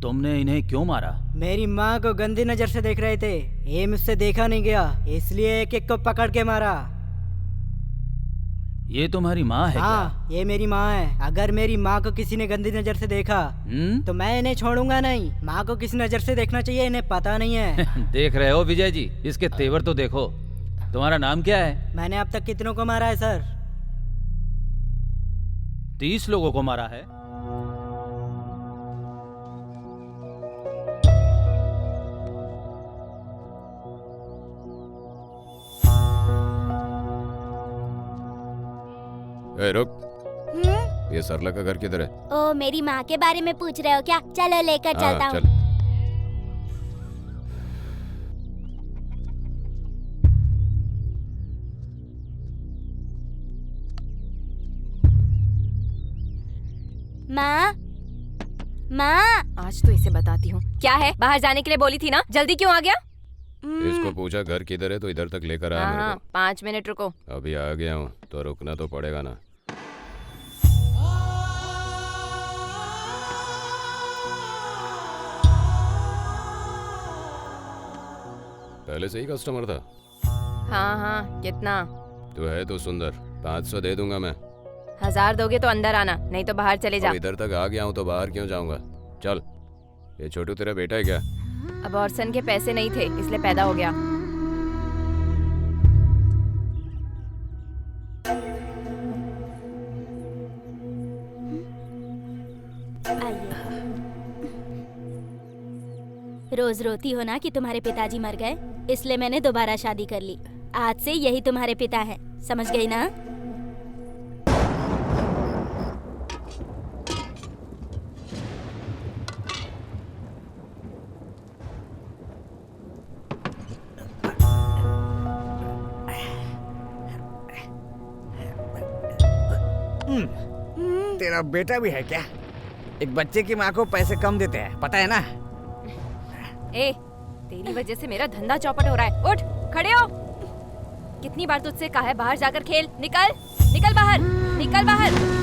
तुमने इन्हें क्यों मारा? मेरी माँ को गंदी नजर से देख रहे थे, ये मुझसे देखा नहीं गया, इसलिए एक एक को पकड़ के मारा। ये तुम्हारी माँ है हाँ, ये मेरी माँ है। अगर मेरी माँ को किसी ने गंदी नजर से देखा तो मैं इन्हें छोड़ूंगा नहीं। माँ को किस नजर से देखना चाहिए इन्हें पता नहीं है। देख रहे हो विजय जी, इसके तेवर तो देखो। तुम्हारा नाम क्या है? मैंने अब तक कितनों को मारा है सर? 30 लोगों को मारा है। ए, रुक। ये सरला का घर किधर है? ओ, मेरी माँ के बारे में पूछ रहे हो क्या? चलो लेकर चलता हूँ। चल। माँ, माँ। आज तो इसे बताती हूँ। क्या है? बाहर जाने के लिए बोली थी ना, जल्दी क्यों आ गया? इसको पूछा घर किधर है तो इधर तक लेकर आया मेरे हाँ, को। 5 मिनट रुको। अभी आ गया हूँ तो रुकना तो पड़ेगा ना। पहले से ही कस्टमर था? हाँ हाँ, कितना? तू है तो सुंदर, 500 दे दूंगा मैं। 1000 दोगे तो अंदर आना, नहीं तो बाहर चले जा। अब इधर तक आ गया हूँ तो बाहर क्यों जाऊंगा? चल। ये छोटू तेरा बेटा है क्या? अब ऑर्सन के पैसे नहीं थे इसलिए पैदा हो गया। रोज रोती हो ना कि तुम्हारे पिताजी मर गए, इसलिए मैंने दोबारा शादी कर ली। आज से यही तुम्हारे पिता हैं, समझ गई ना? तेरा बेटा भी है क्या? एक बच्चे की माँ को पैसे कम देते हैं, पता है ना? ए, तेरी वजह से मेरा धंधा चौपट हो रहा है। उठ, खड़े हो। कितनी बार तुझसे कहा है बाहर जाकर खेल। निकल, निकल बाहर, निकल बाहर।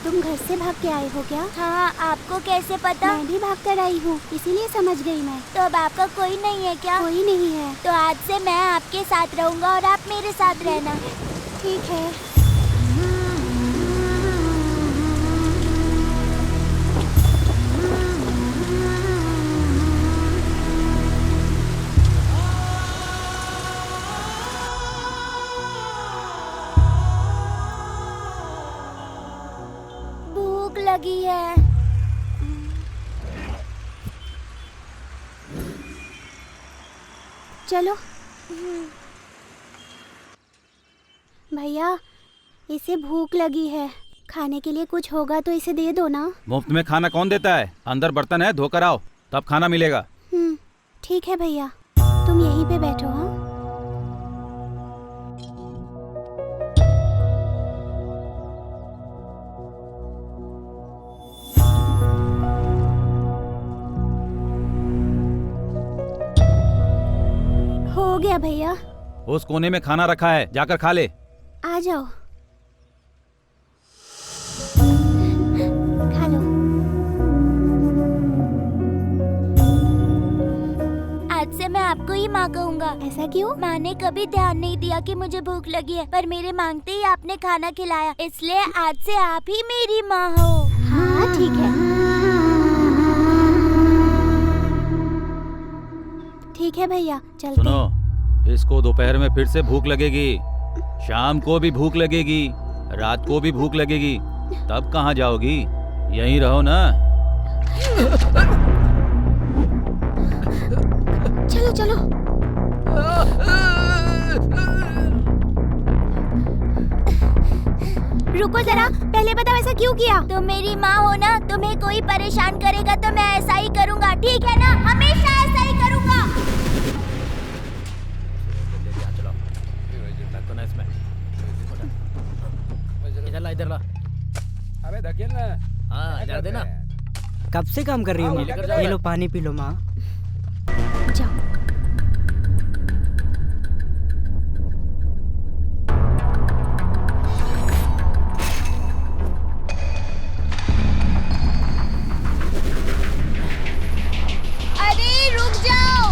तुम घर से भाग के आए हो क्या? हाँ, आपको कैसे पता? मैं भी भाग कर आई हूँ, इसीलिए समझ गई मैं। तो अब आपका कोई नहीं है क्या? कोई नहीं है। तो आज से मैं आपके साथ रहूँगा और आप मेरे साथ रहना। ठीक है। लगी है। चलो। भैया, इसे भूख लगी है, खाने के लिए कुछ होगा तो इसे दे दो ना। मुफ्त में खाना कौन देता है? अंदर बर्तन है, धोकर आओ, तब खाना मिलेगा। ठीक है भैया, तुम यहीं पे बैठो। हाँ, हो गया भैया। उस कोने में खाना रखा है, जाकर खा ले। आ जाओ, खा लो। आज से मैं आपको ही माँ कहूँगा। ऐसा क्यों? माँ ने कभी ध्यान नहीं दिया कि मुझे भूख लगी है, पर मेरे मांगते ही आपने खाना खिलाया, इसलिए आज से आप ही मेरी माँ हो। हाँ ठीक है, ठीक है भैया, चलते हैं। सुनो, इसको दोपहर में फिर से भूख लगेगी। शाम को भी भूख लगेगी, रात को भी भूख लगेगी, तब कहाँ जाओगी? यहीं रहो ना। चलो चलो। रुको जरा, पहले बताओ ऐसा क्यों किया? तुम मेरी माँ हो ना, तुम्हें कोई परेशान करेगा तो मैं ऐसा ही करूँगा, ठीक है ना? हमेशा ऐसा ही करूँगा। इधर ला। अबे धकेल ना। हाँ, इधर देना। कब से काम कर रही हो माँ? ये लो पानी पी लो माँ। जाओ। अरे रुक जाओ।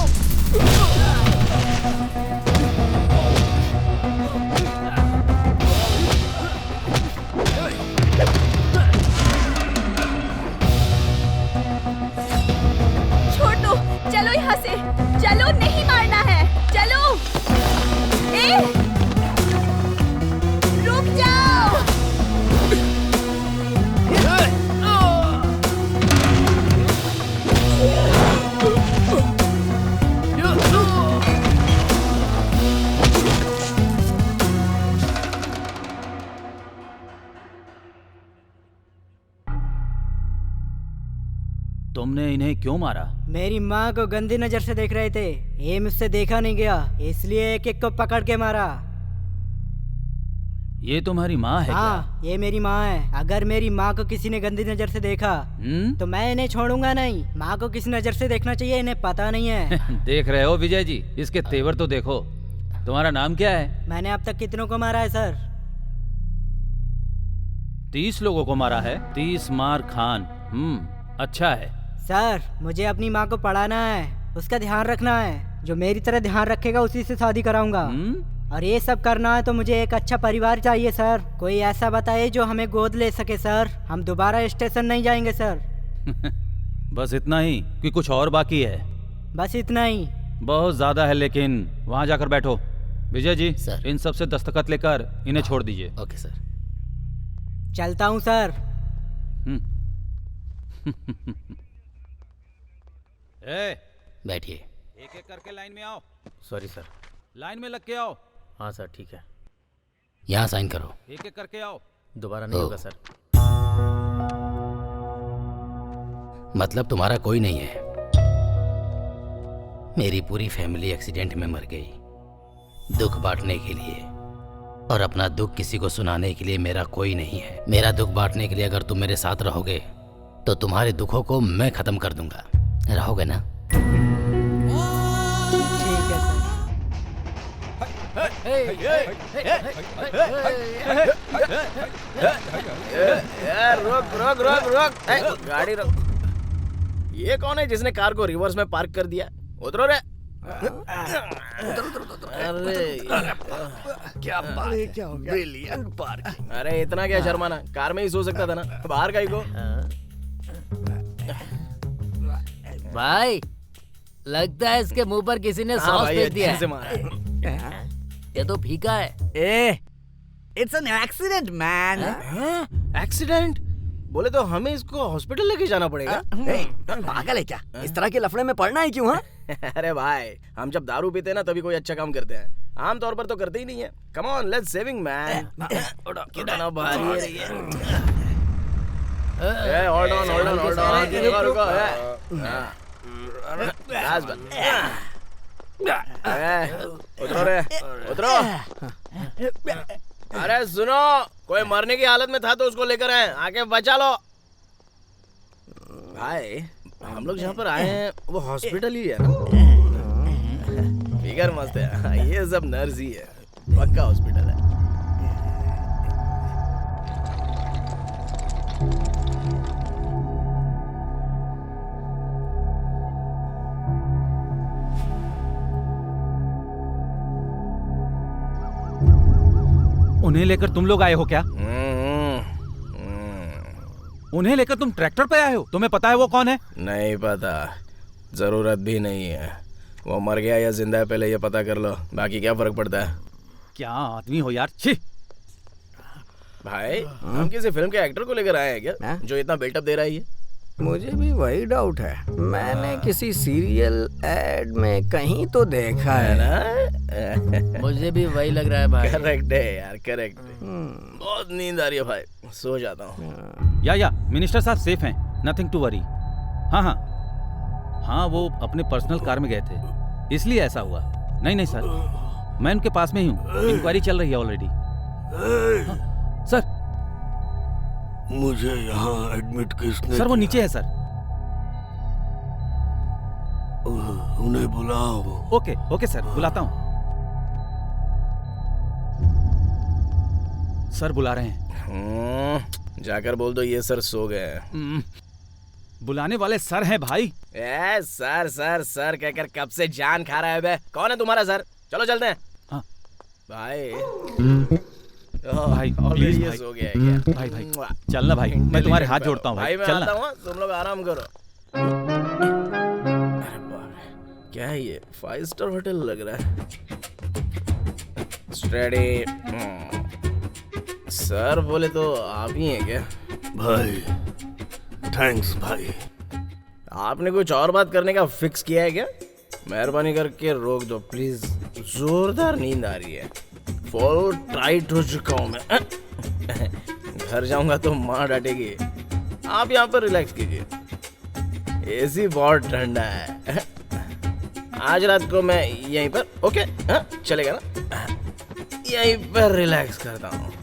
छोड़ दो, चलो यहाँ से, चलो, नहीं मारना है, चलो। ए, रुक जाओ। तुमने इन्हें क्यों मारा? मेरी माँ को गंदी नजर से देख रहे थे, ये मुझसे देखा नहीं गया, इसलिए एक एक को पकड़ के मारा। ये तुम्हारी माँ है हाँ, ये मेरी माँ है। अगर मेरी माँ को किसी ने गंदी नजर से देखा क्या? तो मैं इन्हें छोड़ूंगा नहीं। माँ को किस नजर से देखना चाहिए इन्हें पता नहीं है। देख रहे हो विजय जी, इसके तेवर तो देखो। तुम्हारा नाम क्या है? मैंने अब तक कितनों को मारा है सर? 30 लोगों को मारा है। 30 मार खान। अच्छा है। सर, मुझे अपनी माँ को पढ़ाना है, उसका ध्यान रखना है। जो मेरी तरह ध्यान रखेगा उसी से शादी कराऊंगा। और ये सब करना है तो मुझे एक अच्छा परिवार चाहिए सर। कोई ऐसा बताइए जो हमें गोद ले सके सर। हम दोबारा स्टेशन नहीं जाएंगे सर। बस इतना ही कि कुछ और बाकी है? बस इतना ही। बहुत ज्यादा है, लेकिन वहां जाकर बैठो। विजय जी सर। इन सब से दस्तखत लेकर इन्हें छोड़ दीजिए। Okay sir. चलता हूँ सर। बैठिए। एक एक करके लाइन में आओ। Sorry sir. लाइन में लग के आओ। हाँ सर, ठीक है। यहाँ साइन करो। एक एक करके आओ। दोबारा नहीं होगा सर। मतलब तुम्हारा कोई नहीं है? मेरी पूरी फैमिली एक्सीडेंट में मर गई, दुख बांटने के लिए। और अपना दुख किसी को सुनाने के लिए मेरा कोई नहीं है। मेरा दुख बांटने के लिए अगर तुम मेरे साथ रहोगे तो तुम्हारे दुखों को मैं खत्म कर दूंगा। रहोगे ना? ठीक है सर। रोक रोक रोक रोक, गाड़ी रोक। ये कौन है जिसने कार को रिवर्स में पार्क कर दिया? उतरो रे। अरे क्या बात है, क्या हो गया? Brilliant parking. अरे इतना क्या शर्माना, कार में ही सो सकता था ना, बाहर का ही को। भाई, लगता है इसके मुंह पर किसी ने सॉस फेंक दिया है। ये तो फीका है। It's an accident man. Accident बोले तो हमें इसको हॉस्पिटल लेके जाना पड़ेगा। पागल है क्या? इस तरह के लफड़े में पड़ना है क्यों? अरे भाई, हम जब दारू पीते हैं ना तभी कोई अच्छा काम करते हैं, आमतौर पर तो करते ही नहीं है। Come on, let's saving man. कितना भारी है ये। Hold on hold on hold on, रुको रुको। उतरो रे, उतरो। अरे सुनो, कोई मरने की हालत में था तो उसको लेकर आए, आके बचा लो। भाई, हम लोग जहाँ पर आए हैं वो हॉस्पिटल ही है ना? फिगर मस्त है, ये सब नर्स ही है, पक्का हॉस्पिटल है। उन्हें लेकर तुम लोग आए हो क्या? उन्हें लेकर तुम ट्रैक्टर पे आए हो? तुम्हें पता है वो कौन है? नहीं पता, जरूरत भी नहीं है। वो मर गया या जिंदा है पहले ये पता कर लो, बाकी क्या फर्क पड़ता है। क्या आदमी हो यार, छी। भाई हम किसी फिल्म के एक्टर को लेकर आए हैं क्या जो इतना बिल्टअप दे रहा है ये? मुझे भी वही डाउट है, मैंने किसी सीरियल एड में कहीं तो देखा है ना। मुझे भी वही लग रहा है भाई। करेक्ट है यार, करेक्ट है। बहुत नींद आ रही है भाई, सो जाता हूँ। या मिनिस्टर साहब सेफ हैं, नथिंग टू वरी। हाँ, वो अपने पर्सनल कार में गए थे, इसलिए ऐसा हुआ। नहीं सर, मैं उनके पास में ही हूँ, इंक्वायरी चल रही है ऑलरेडी। सर मुझे यहाँ एडमिट किसने? सर वो नीचे है सर। उन्हें बुलाओ। ओके सर, बुलाता हूँ। सर बुला रहे हैं। जाकर बोल दो ये सर सो गए हैं। बुलाने वाले सर हैं भाई। सर सर सर कहकर कब से जान खा रहा है बे। कौन है तुम्हारा सर? चलो चलते हैं। हाँ भाई भाई प्लीज ये भाई। सो गया है क्या? भाई चलना भाई, मैं तुम्हारे हाथ जोड़ता हूँ भाई, मैं चलना। आता हूँ, तुम लोग आराम करो। अरे बाप रे, क्या है ये? 5 स्टार होटल लग रहा है। स्टडी। सर बोले तो आप ही हैं क्या? भाई थैंक्स भाई। आपने कुछ और बात करने का फिक्स किया है क्या? मेहरबानी करके रोक दो प्लीज, जोरदार नींद आ रही है। फुल टाइट हो चुका हूँ मैं। घर जाऊंगा तो माँ डांटेगी। आप यहाँ पर रिलैक्स कीजिए, एसी बहुत ठंडा है। आज रात को मैं यहीं पर, ओके चलेगा ना? यहीं पर रिलैक्स करता हूँ।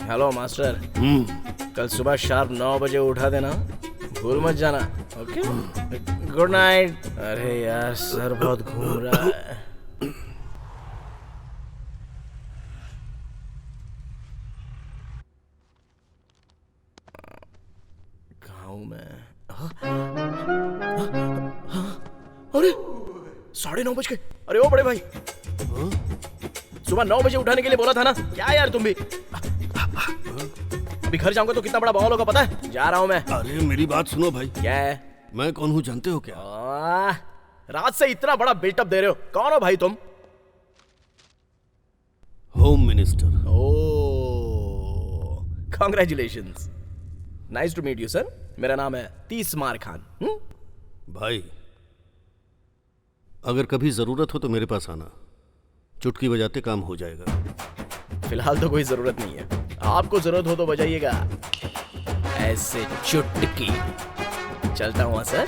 हेलो मास्टर, कल सुबह शार्प 9 बजे उठा देना, भूल मत जाना। Okay, good night. अरे यार सर बहुत घूम रहा है। कहाँ हूँ मैं? अरे 9:30 बज गए। अरे ओ बड़े भाई, सुबह 9 बजे उठाने के लिए बोला था ना? क्या यार तुम भी? अभी घर जाऊंगा तो कितना बड़ा बवाल होगा पता है? जा रहा हूं मैं। अरे मेरी बात सुनो भाई। क्या है? मैं कौन हूँ जानते हो क्या? रात से इतना बड़ा बिल्टअप दे रहे हो, कौन हो भाई तुम? Home minister. Oh, congratulations, nice to meet you sir. मेरा नाम है तीसमार खान। भाई अगर कभी जरूरत हो तो मेरे पास आना, चुटकी बजाते काम हो जाएगा। फिलहाल तो कोई जरूरत नहीं है, आपको जरूरत हो तो बजाइएगा ऐसे चुटकी। चलता हूँ सर।